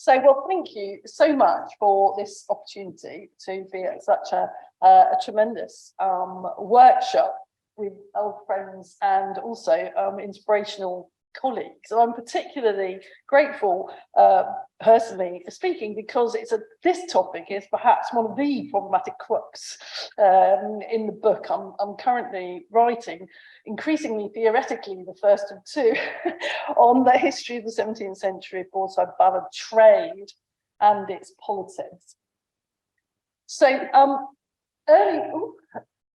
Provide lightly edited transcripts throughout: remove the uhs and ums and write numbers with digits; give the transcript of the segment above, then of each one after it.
Well, thank you so much for this opportunity to be at such a tremendous workshop with old friends and also inspirational colleagues. And I'm particularly grateful personally speaking because this topic is perhaps one of the problematic crux in the book I'm currently writing, increasingly theoretically the first of two, on the history of the 17th century broadside ballad trade and its politics. So hang on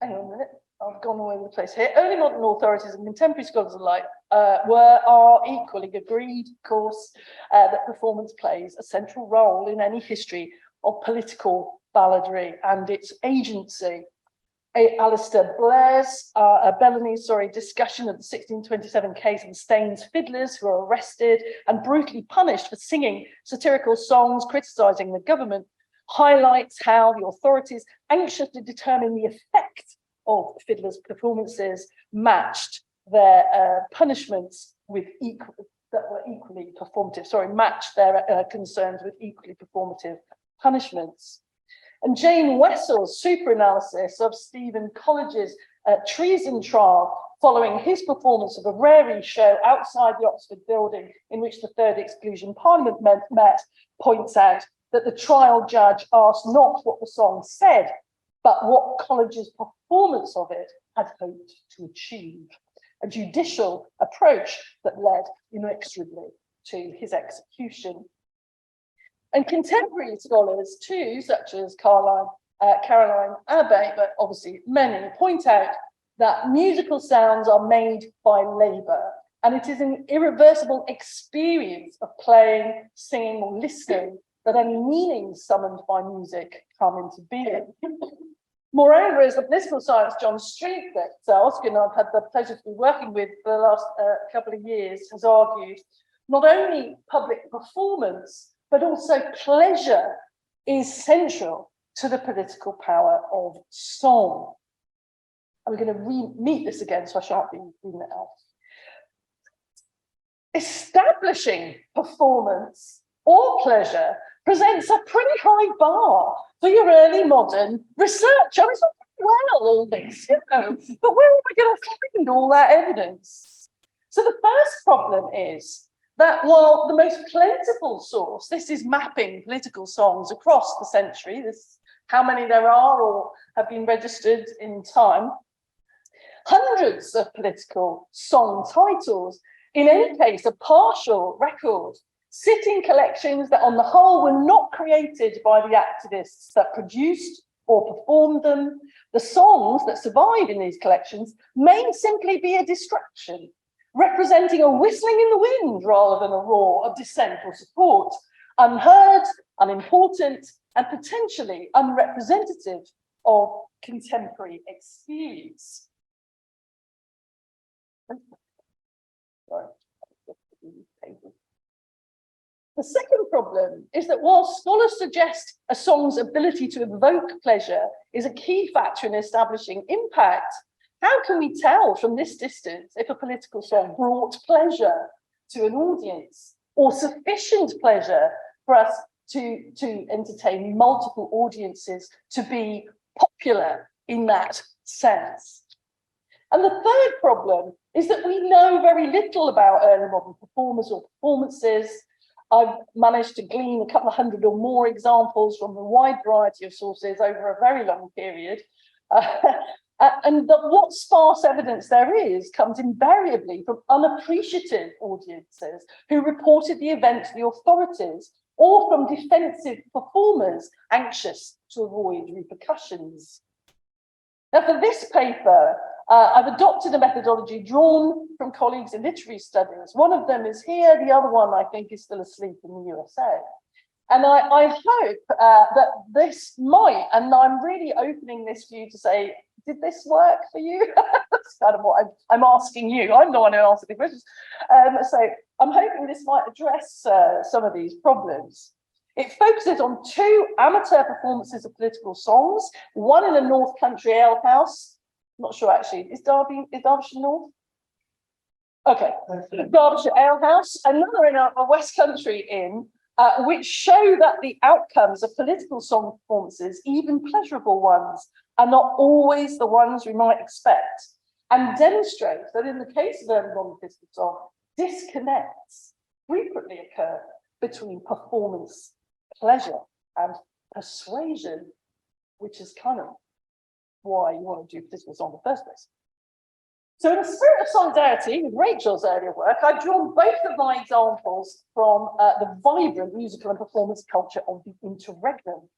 a minute. I've gone all over the place here. Early modern authorities and contemporary scholars alike are equally agreed, of course, that performance plays a central role in any history of political balladry and its agency. Alistair Bellamy's discussion of the 1627 case of the Staines fiddlers who were arrested and brutally punished for singing satirical songs criticising the government highlights how the authorities, anxious to determine the effect of fiddlers' performances, matched their punishments with equally performative. Matched their concerns with equally performative punishments. And Jane Wessel's super-analysis of Stephen College's treason trial following his performance of a Rarey show outside the Oxford building in which the Third Exclusion Parliament met points out that the trial judge asked not what the song said, but what College's performance of it had hoped to achieve. A judicial approach that led inexorably to his execution. And contemporary scholars too, such as Caroline Abbey, but obviously many, point out that musical sounds are made by labour, and it is an irreversible experience of playing, singing, or listening that any meanings summoned by music come into being. Moreover, as the political science John Street that Oscar and I've had the pleasure to be working with for the last couple of years has argued, not only public performance, but also pleasure is central to the political power of song. I'm going to meet this again, so I shan't be reading it out. Establishing performance or pleasure presents a pretty high bar for your early modern research. I was like, well, all this, but where are we going to find all that evidence? So the first problem is that while the most plentiful source, this is mapping political songs across the century, this is how many there are or have been registered in time, hundreds of political song titles, in any case, a partial record, sit in collections that on the whole were not created by the activists that produced or performed them. The songs that survive in these collections may simply be a distraction, representing a whistling in the wind rather than a roar of dissent or support, unheard, unimportant, and potentially unrepresentative of contemporary experience. Sorry. The second problem is that while scholars suggest a song's ability to evoke pleasure is a key factor in establishing impact, how can we tell from this distance if a political song brought pleasure to an audience or sufficient pleasure for us to entertain multiple audiences to be popular in that sense? And the third problem is that we know very little about early modern performers or performances. I've managed to glean a couple of hundred or more examples from a wide variety of sources over a very long period. And that what sparse evidence there is comes invariably from unappreciative audiences who reported the event to the authorities, or from defensive performers anxious to avoid repercussions. Now, for this paper, I've adopted a methodology drawn from colleagues in literary studies. One of them is here, the other one I think is still asleep in the USA. And I hope that this might, and I'm really opening this for you to say, did this work for you? That's kind of what I'm asking you. I'm the one who answered the questions. So I'm hoping this might address some of these problems. It focuses on two amateur performances of political songs, one in a North Country alehouse. Not sure actually, is Derbyshire North? Okay, Derbyshire alehouse, another in a West Country inn, which show that the outcomes of political song performances, even pleasurable ones, are not always the ones we might expect, and demonstrate that in the case of early modern political song, disconnects frequently occur between performance, pleasure, and persuasion, which is kind of why you want to do political song in the first place. So in the spirit of solidarity with Rachel's earlier work, I've drawn both of my examples from the vibrant musical and performance culture of the interregnum.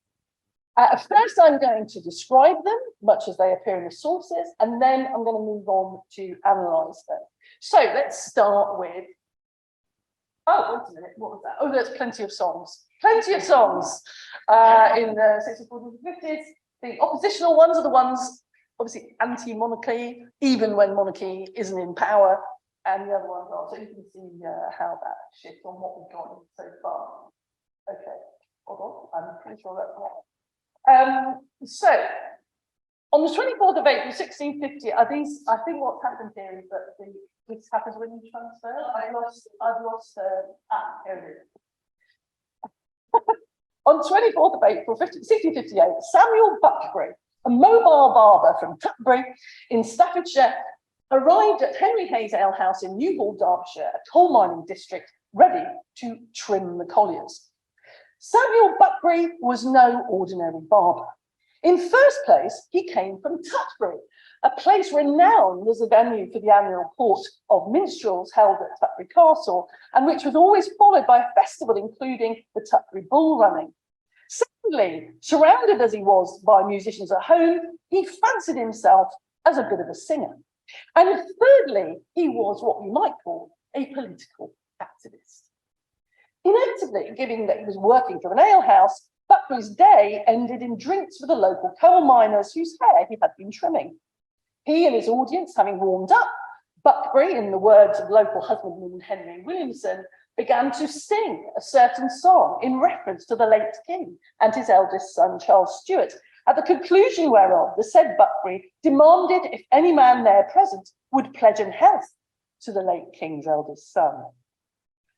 First, I'm going to describe them, much as they appear in the sources, and then I'm going to move on to analyse them. So let's start with, oh, wait a minute, what was that? Oh, there's plenty of songs. Plenty of songs in the 60s, 40s, and 50s. The oppositional ones are the ones, obviously, anti-monarchy, even when monarchy isn't in power, and the other ones are. So you can see how that shifts on what we've got so far. Okay, hold on, I'm pretty sure that's right. So, on the 24th of April, 1650, are these, I think what's happened here is that this happens when you transfer. I've lost here it is. On 24th of April, 1658, Samuel Buckbury, a mobile barber from Tutbury in Staffordshire, arrived at Henry Hayes Ale House in Newhall, Derbyshire, a coal mining district, ready to trim the colliers. Samuel Buckbury was no ordinary barber. In first place, he came from Tutbury, a place renowned as a venue for the annual court of minstrels held at Tutbury Castle, and which was always followed by a festival including the Tutbury Bull Running. Secondly, surrounded as he was by musicians at home, he fancied himself as a bit of a singer. And thirdly, he was what we might call a political activist. Inevitably, given that he was working for an alehouse, Buckbury's day ended in drinks with the local coal miners whose hair he had been trimming. He and his audience, having warmed up, Buckbury, in the words of local husbandman Henry Williamson, began to sing a certain song in reference to the late king and his eldest son, Charles Stuart, at the conclusion whereof the said Buckbury demanded if any man there present would pledge an health to the late king's eldest son.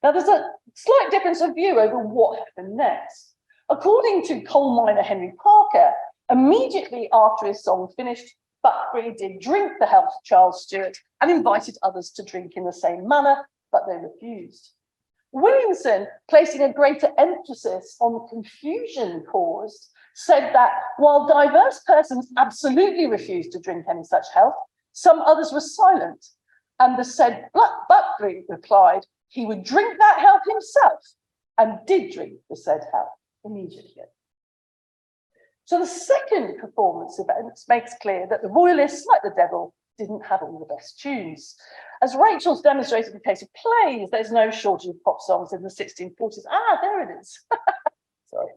Now, there's a slight difference of view over what happened next. According to coal miner Henry Parker, immediately after his song finished, Buckbury did drink the health of Charles Stuart and invited others to drink in the same manner, but they refused. Williamson, placing a greater emphasis on the confusion caused, said that while diverse persons absolutely refused to drink any such health, some others were silent, and the said Buckbury replied he would drink that health himself, and did drink the said health immediately. So the second performance event makes clear that the royalists, like the devil, didn't have all the best tunes. As Rachel's demonstrated in the case of plays, there's no shortage of pop songs in the 1640s. Ah, there it is. Sorry.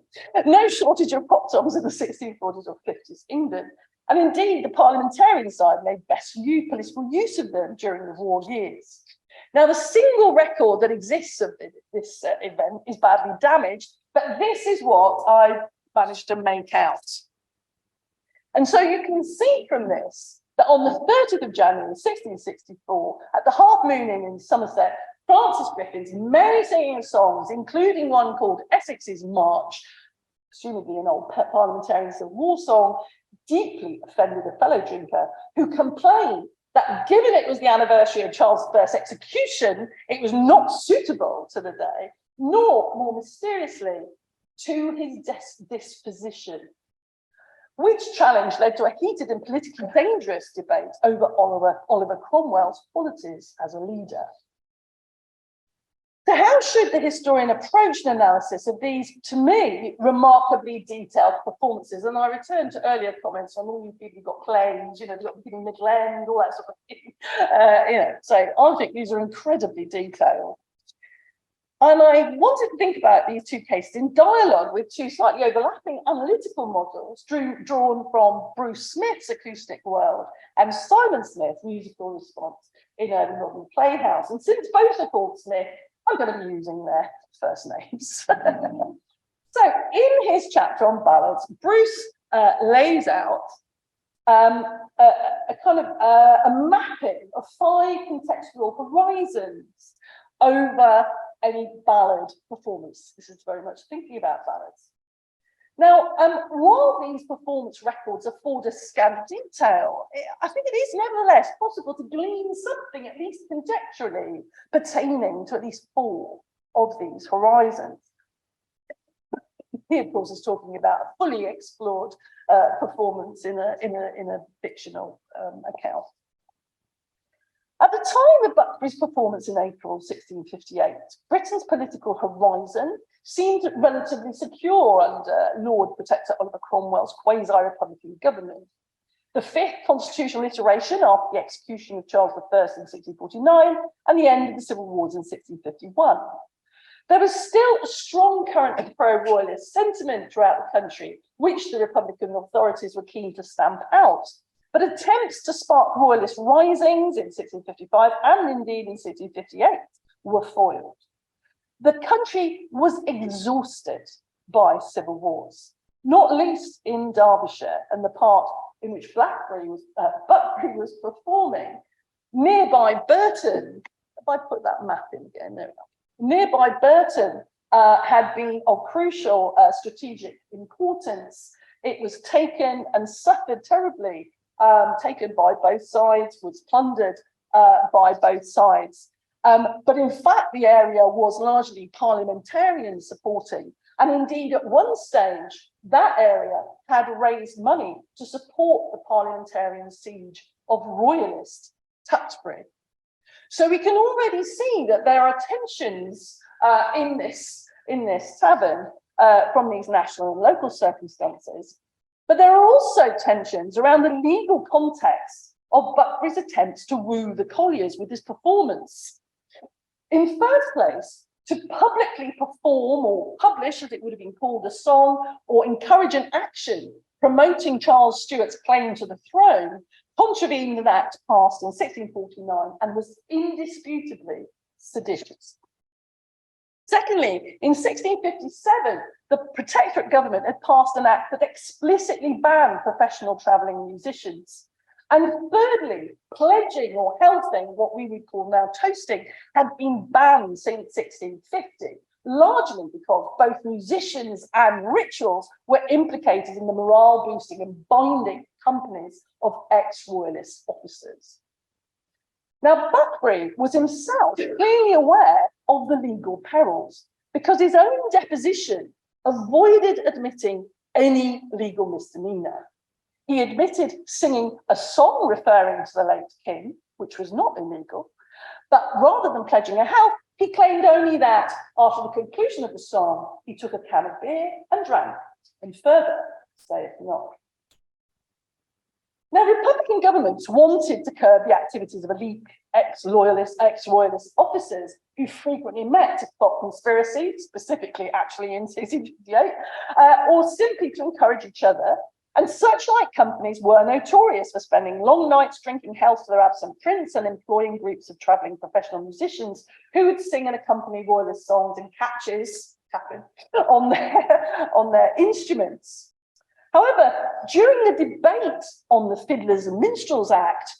No shortage of pop songs in the 1640s or 50s England. And indeed, the parliamentarian side made best political use of them during the war years. Now, the single record that exists of this event is badly damaged, but this is what I managed to make out. And so you can see from this that on the 30th of January, 1664, at the Half Moon Inn in Somerset, Francis Griffin's merry singing of songs, including one called Essex's March, presumably an old parliamentarian Civil War song, deeply offended a fellow drinker who complained that given it was the anniversary of Charles I's execution, it was not suitable to the day, nor, more mysteriously, to his disposition, which challenge led to a heated and politically dangerous debate over Oliver Cromwell's qualities as a leader. So how should the historian approach an analysis of these, to me, remarkably detailed performances? And I return to earlier comments on all you people who've got plays, you know, they've got beginning, middle, end, all that sort of thing. So I think these are incredibly detailed. And I wanted to think about these two cases in dialogue with two slightly overlapping analytical models drawn from Bruce Smith's acoustic world and Simon Smith's musical response in Early Modern Playhouse. And since both are called Smith, I'm going to be using their first names. So in his chapter on ballads, Bruce lays out a kind of a mapping of 5 contextual horizons over any ballad performance. This is very much thinking about ballads. Now, while these performance records afford a scant detail, I think it is nevertheless possible to glean something, at least conjecturally, pertaining to at least 4 of these horizons. He, of course, is talking about a fully explored performance in a fictional account. At the time of Buckbury's performance in April 1658, Britain's political horizon seemed relatively secure under Lord Protector Oliver Cromwell's quasi-republican government. The 5th constitutional iteration after the execution of Charles I in 1649 and the end of the civil wars in 1651. There was still a strong current of pro-royalist sentiment throughout the country, which the Republican authorities were keen to stamp out. But attempts to spark royalist risings in 1655 and indeed in 1658 were foiled. The country was exhausted by civil wars, not least in Derbyshire and the part in which Buckbury was performing. Nearby Burton, if I put that map in again, there we go. Nearby Burton had been of crucial strategic importance. It was taken and suffered terribly, taken by both sides, was plundered by both sides. But in fact, the area was largely parliamentarian supporting. And indeed, at one stage, that area had raised money to support the parliamentarian siege of royalist Tewkesbury. So we can already see that there are tensions in this tavern from these national and local circumstances. But there are also tensions around the legal context of Buckbury's attempts to woo the colliers with his performance. In first place, to publicly perform or publish, as it would have been called, a song or encourage an action promoting Charles Stuart's claim to the throne, contravened an act passed in 1649 and was indisputably seditious. Secondly, in 1657, the Protectorate government had passed an act that explicitly banned professional travelling musicians. And thirdly, pledging or helping, what we would call now toasting, had been banned since 1650, largely because both musicians and rituals were implicated in the morale boosting and binding companies of ex-royalist officers. Now, Buckbury was himself clearly aware of the legal perils because his own deposition avoided admitting any legal misdemeanor. He admitted singing a song referring to the late king, which was not illegal, but rather than pledging a health, he claimed only that after the conclusion of the song, he took a can of beer and drank, and further, saith not. Now, Republican governments wanted to curb the activities of elite ex-royalist officers who frequently met to plot conspiracy, specifically actually in 1658, or simply to encourage each other. And such like companies were notorious for spending long nights drinking health to their absent prince and employing groups of travelling professional musicians who would sing and accompany royalist songs and catches on their instruments. However, during the debate on the Fiddlers and Minstrels Act,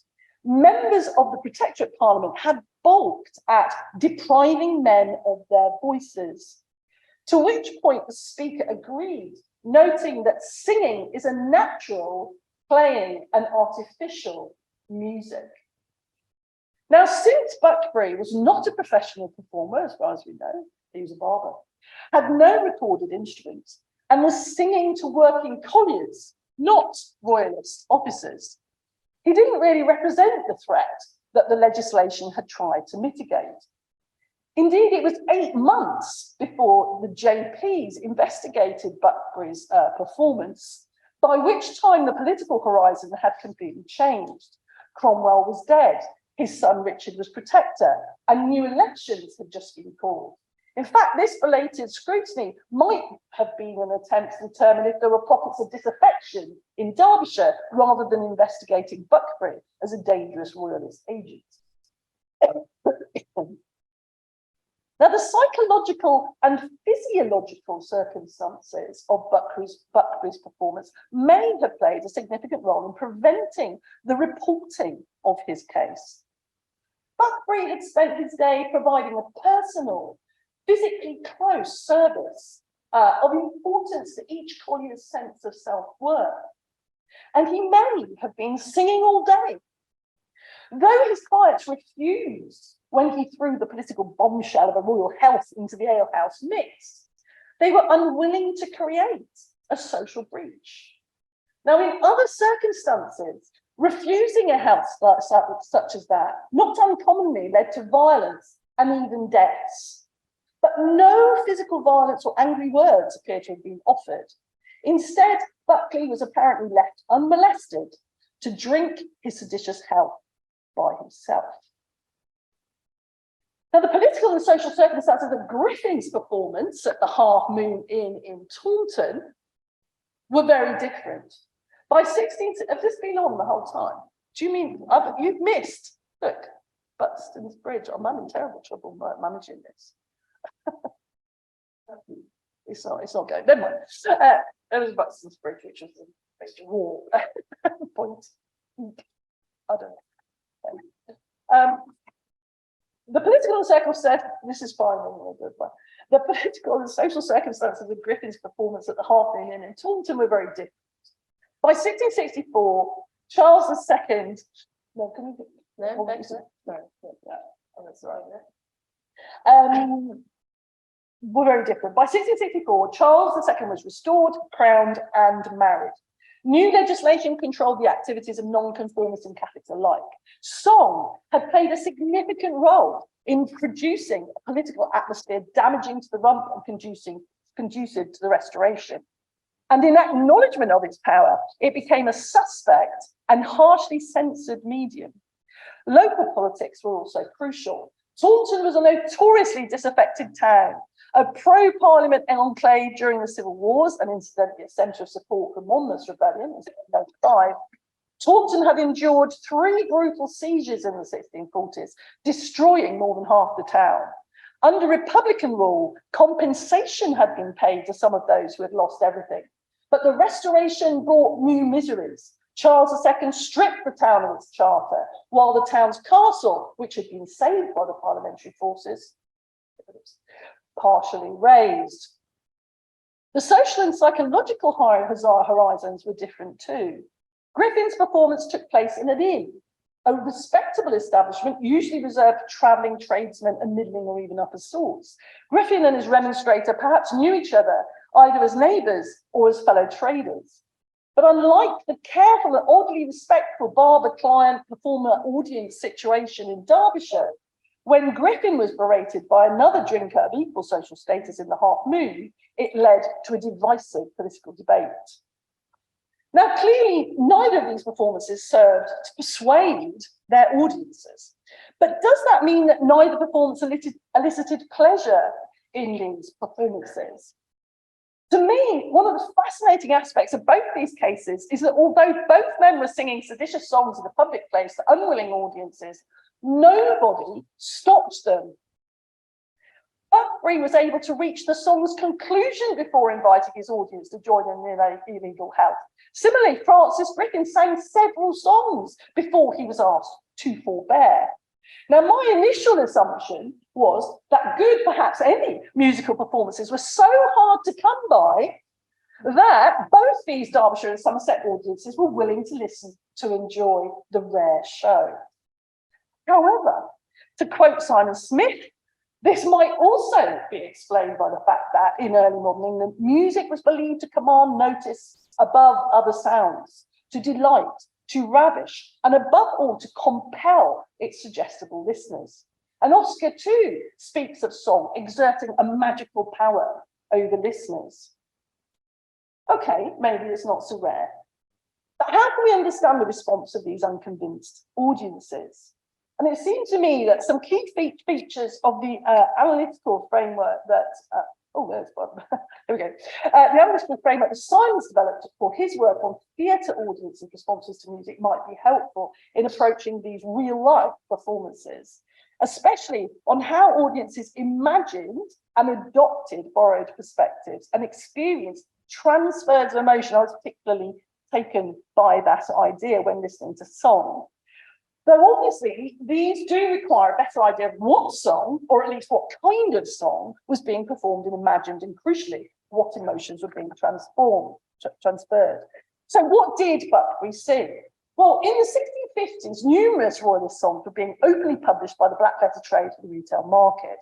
members of the Protectorate Parliament had balked at depriving men of their voices, to which point the Speaker agreed, noting that singing is a natural playing an artificial music. Now, since Buckbury was not a professional performer, as far as we know, he was a barber, had no recorded instruments, and was singing to working colliers, not royalist officers, he didn't really represent the threat that the legislation had tried to mitigate. Indeed, it was 8 months before the JPs investigated Buckbury's performance, by which time the political horizon had completely changed. Cromwell was dead, his son Richard was protector, and new elections had just been called. In fact, this belated scrutiny might have been an attempt to determine if there were pockets of disaffection in Derbyshire, rather than investigating Buckbury as a dangerous royalist agent. Now, the psychological and physiological circumstances of Buckbury's performance may have played a significant role in preventing the reporting of his case. Buckbury had spent his day providing a personal physically close service of importance to each collier's sense of self-worth. And he may have been singing all day. Though his clients refused when he threw the political bombshell of a royal health into the alehouse mix, they were unwilling to create a social breach. Now, in other circumstances, refusing a health such as that not uncommonly led to violence and even deaths. But no physical violence or angry words appear to have been offered. Instead, Buckley was apparently left unmolested to drink his seditious health by himself. Now, the political and social circumstances of Griffin's performance at the Half Moon Inn in Taunton were very different. By 16, have this been on the whole time? Do you mean, you've missed? Look, Buxton's Bridge, I'm having terrible trouble managing this. It's not going, never mind. There was Buxton's Bridge, which was a major war point. I don't know. The political and social this is fine. The political and social circumstances of Griffin's performance at the Half Moon Inn in Taunton were very different. By 1664, Charles II. No, can you? No, that's right. Were very different. By 1664, Charles II was restored, crowned, and married. New legislation controlled the activities of nonconformists and Catholics alike. Song had played a significant role in producing a political atmosphere damaging to the rump and conducive to the Restoration. And in acknowledgement of its power, it became a suspect and harshly censored medium. Local politics were also crucial. Taunton was a notoriously disaffected town, a pro-Parliament enclave during the Civil Wars, and incidentally a centre of support for Monmouth's rebellion in 1695. Taunton had endured 3 brutal sieges in the 1640s, destroying more than half the town. Under Republican rule, compensation had been paid to some of those who had lost everything. But the Restoration brought new miseries. Charles II stripped the town of its charter, while the town's castle, which had been saved by the parliamentary forces, partially razed. The social and psychological horizons were different too. Griffin's performance took place in an inn, a respectable establishment usually reserved for travelling tradesmen and middling or even upper sorts. Griffin and his remonstrator perhaps knew each other, either as neighbours or as fellow traders. But unlike the careful and oddly respectful barber-client performer-audience situation in Derbyshire, when Griffin was berated by another drinker of equal social status in the Half Moon, it led to a divisive political debate. Now, clearly, neither of these performances served to persuade their audiences. But does that mean that neither performance elicited pleasure in these performances? To me, one of the fascinating aspects of both these cases is that although both men were singing seditious songs in a public place to unwilling audiences, nobody stopped them. Buckbury was able to reach the song's conclusion before inviting his audience to join in their illegal health. Similarly, Francis Griffin sang several songs before he was asked to forbear. Now, my initial assumption was that good, perhaps any musical performances were so hard to come by that both these Derbyshire and Somerset audiences were willing to listen to enjoy the rare show. However, to quote Simon Smith, this might also be explained by the fact that in early modern England, music was believed to command notice above other sounds, to delight, to ravish, and above all, to compel its suggestible listeners. And Oscar, too, speaks of song exerting a magical power over listeners. Okay, maybe it's not so rare. But how can we understand the response of these unconvinced audiences? And it seemed to me that some key features of the analytical framework that, there's one. Here we go. The analytical framework that Simon's developed for his work on theatre audiences' responses to music might be helpful in approaching these real-life performances, especially on how audiences imagined and adopted borrowed perspectives and experienced transfers of emotion. I was particularly taken by that idea when listening to song. Though obviously these do require a better idea of what song, or at least what kind of song, was being performed and imagined, and crucially, what emotions were being transferred. So what did Buckbery sing? Well, in the 1650s, numerous royalist songs were being openly published by the black letter trade for the retail market.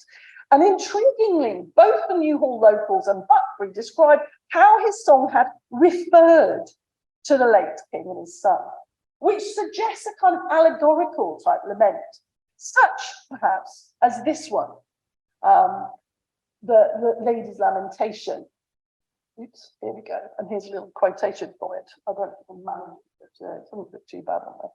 And intriguingly, both the Newhall locals and Buckbery described how his song had referred to the late king and his son, which suggests a kind of allegorical type lament, such perhaps as this one, the Lady's Lamentation. Oops, here we go. And here's a little quotation for it. I don't manage it, but it doesn't look too bad on there.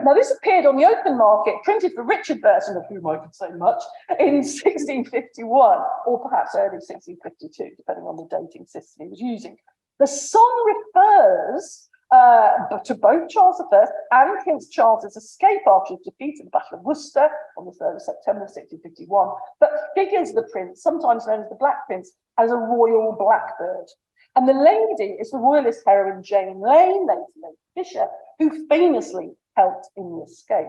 Now, this appeared on the open market, printed for Richard Burton, of whom I could say much, in 1651, or perhaps early 1652, depending on the dating system he was using. The song refers to both Charles I and Prince Charles's escape after his defeat at the Battle of Worcester on the 3rd of September 1651, but figures the prince, sometimes known as the Black Prince, as a royal blackbird. And the lady is the royalist heroine Jane Lane, later Lady Fisher, who famously helped in the escape.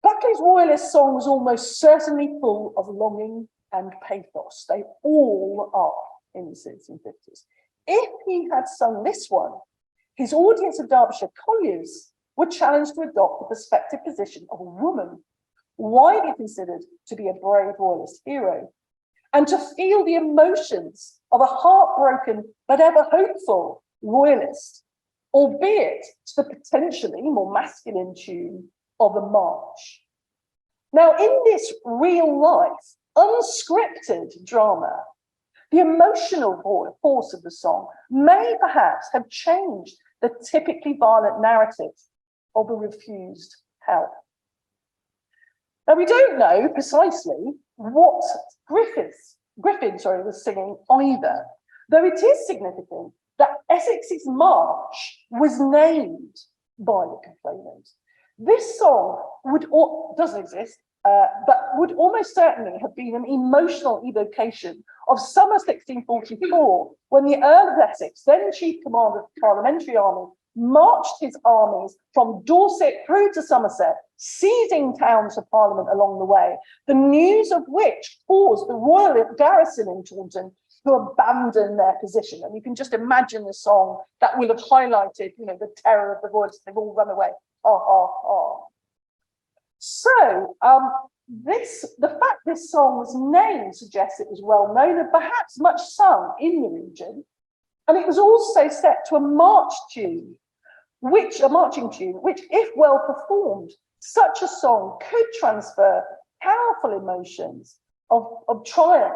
Buckley's royalist song was almost certainly full of longing and pathos. They all are in the 1650s. If he had sung this one, his audience of Derbyshire colliers were challenged to adopt the perspective position of a woman, widely considered to be a brave royalist hero, and to feel the emotions of a heartbroken but ever hopeful royalist, albeit to the potentially more masculine tune of a march. Now, in this real life, unscripted drama, the emotional force of the song may perhaps have changed the typically violent narrative of a refused help. Now, we don't know precisely what Griffin was singing either, though it is significant that Essex's march was named by the complainant. This song doesn't exist, but would almost certainly have been an emotional evocation of summer 1644, when the Earl of Essex, then Chief Commander of the Parliamentary Army, marched his armies from Dorset through to Somerset, seizing towns of Parliament along the way, the news of which caused the royal garrison in Taunton to abandon their position. And you can just imagine the song that will have highlighted, the terror of the royalists. They've all run away. Ha, ha, ha. So, the fact this song's name suggests it was well known and perhaps much sung in the region. And it was also set to a marching tune, which, if well performed, such a song could transfer powerful emotions of triumph,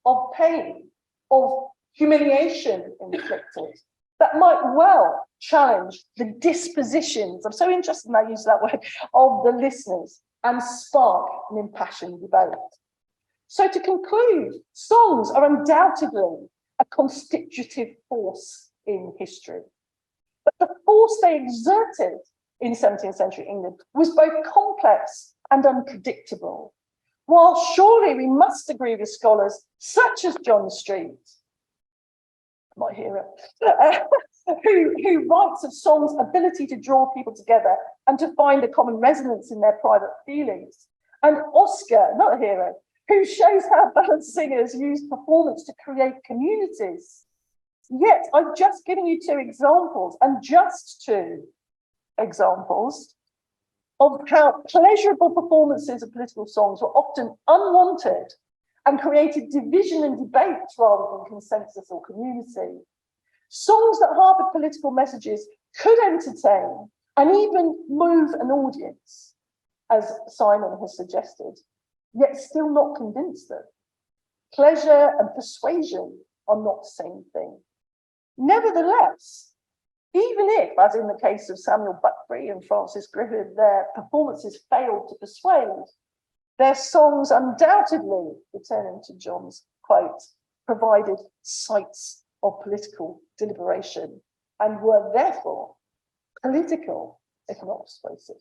of pain, of humiliation inflicted, that might well challenge the dispositions, I'm so interested in that use of that word, of the listeners and spark an impassioned debate. So to conclude, songs are undoubtedly a constitutive force in history. But the force they exerted in 17th century England was both complex and unpredictable. While surely we must agree with scholars such as John Street, my hero, who writes of song's ability to draw people together and to find a common resonance in their private feelings, and Oscar, not a hero, who shows how ballad singers use performance to create communities. Yet I've just given you two examples, and just two examples, of how pleasurable performances of political songs were often unwanted and created division and debate rather than consensus or community. Songs that harbored political messages could entertain and even move an audience, as Simon has suggested, yet still not convince them. Pleasure and persuasion are not the same thing. Nevertheless, even if, as in the case of Samuel Buckbery and Francis Griffith, their performances failed to persuade, their songs undoubtedly, returning to John's quote, provided sites of political deliberation and were therefore political, if not persuasive.